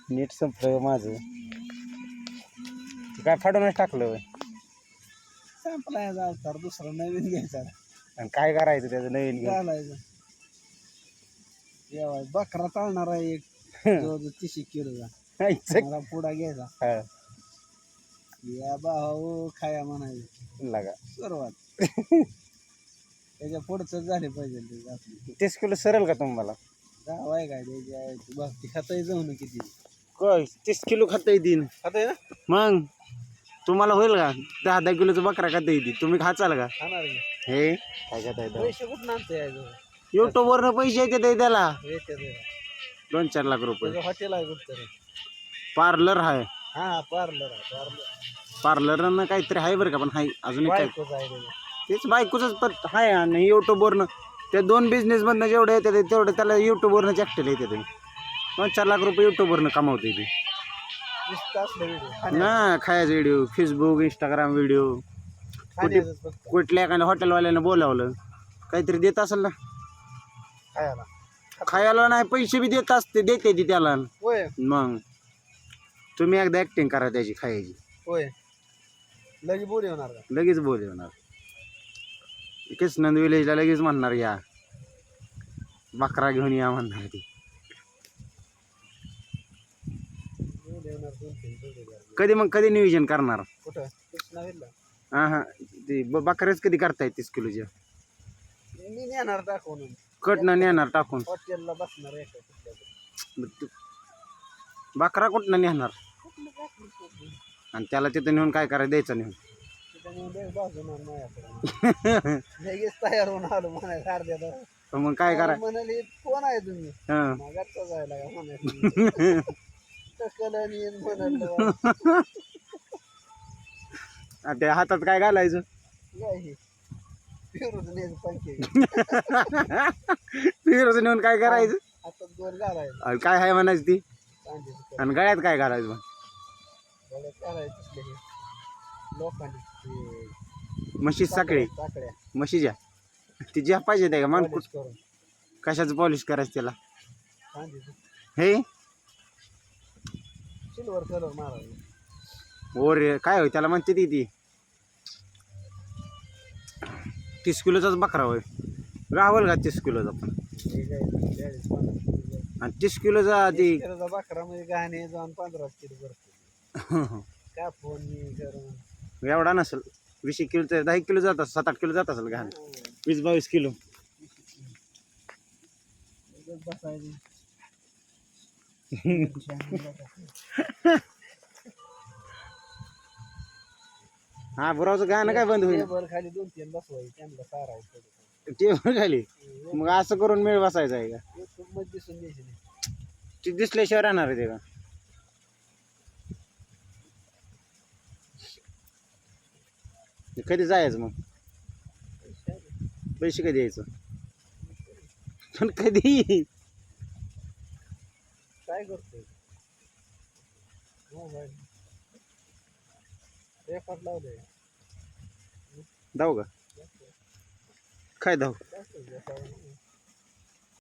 नीट संपलं माझं. काय फाडूनच टाकलं होय. संपला अवतार दुसरा नवीन घ्यायचा आणि काय करायचं त्याचं नवीन घेऊन घालायचं. जेवाय बकरा चालणार आहे एक जवळजवळ 30 किलोचा. मला पुढा घ्यायचा. हा या भाऊ खाया म्हणायचं लागा सुरुवात. त्याच्या पुढचं झाले पाहिजे ते आपली. 30 किलो सरेल का तुम्हाला? गावाय काय त्याची भक्ती खाताय जाऊन किती काय 30 किलो खाता येतील खाताय ना मग तुम्हाला होईल का? 10-10 किलोचा बकरा खाता येतील तुम्ही खाचाल का? खाणार की. हे काय खाता येतं? पैसे कुठं आणते युट्यूब वरनं पैसे येते त्याला येते 2-4 लाख रुपये. हॉटेल आहे कुठतरी. पार्लर आहे. हा पार्लर आहे पार्लरनं काहीतरी आहे बरं का पण हाय अजून काय बायकोच आहे त्याचं. तेच बायकोच पण आहे. आणि युट्यूबवरनं त्या 2 बिझनेसमधनं जेवढे येते तेवढं त्याला युट्यूबवरनं चॅक्टेल येते ते 2-4 लाख रुपये युट्यूबवरनं कमावते ते नुसतं असलं व्हिडिओ ना. खायचा व्हिडिओ फेसबुक इंस्टाग्राम व्हिडिओ खाण्याचंच फक्त कुठल्या एखाद्या हॉटेलवाल्यानं बोलावलं काहीतरी देत असेल ना खायला. खायला. नाही पैसे बी देत असते देते ती त्याला. होय मग तुम्ही एकदा ॲक्टिंग करा त्याची खायची होय लगेच बोल होणार का? लगेच बोलवणार. कृष्णंद विलेजला लगेच म्हणणार या बकरा घेऊन या म्हणणार ती. बोल होणार 2-3 जोडीदार. कधी मग कधी नियोजन करणार? कुठं कृष्णाविलला हां हां ते बकऱ्याच कधी करताय 30 किलोच्या? मी नेणार दाखवून कटनं नेणार टाकून. हॉटेलला बसणार एका कुठल्या बकरा कुठनं नेणार आणि त्याला तिथं नेऊन काय करायचं द्यायचं नेऊन? त्याच्यामुळे बाजूणार माझ्याकडे. लगेच तयार होऊन आलो म्हणायचं अर्ध्या तास. मग काय करायचं? म्हणाले कोण आहे तुम्ही? हां मागाचा जायला का म्हणायचं. टकलं येईन म्हणाल त्या हातात काय घालायचं? फिरून नेन पंखे फिरोज नेऊन काय करायचं? हातात 2 घालायचं आणि काय आहे म्हणायचं ती? कांद्याचं आणि गळ्यात काय घालायचं मग? गळ्यात घालायचं तसले लोखंडी म्हशी साखळी साकड्या म्हशीच्या ती ज्या पाहिजे त्या का मान पॉलिश करून कशाचं पॉलिश करायचं त्याला? कांद्याचं हे सिल्वर कलर मारायचं. ओरे काय होय त्याला म्हणते ती 30 किलोचाच बकरा होय. गावल का 30 किलोचा पण? हे काय 40-50 किलो. आणि 30 किलोचा ती किलोचा बकरा म्हणजे गाणे जाऊन 15 किलो भरतो. का फोन मी करून एवढा नसेल 20 किलोचा 10 किलो जात असेल 7-8 किलो जात असेल घाण 20-22 किलो. बसायचं हा बुरावचं गाणं काय बंद होईल? टेबल खाली 2-3 बसवायचे त्यांना सारायचं. टेबल खाली मग असं करून मेळ बसायचा आहे का? युट्यूब मध्ये दिसून द्यायचे नाही. ती दिसल्याशिवाय राहणार आहे ते का? कधी जायचं मग? पैसे कधी यायचं पण कधी? काय करतोय मोबाईल रेकॉर्ड लावलंय. धाव का काय धाव? जास्त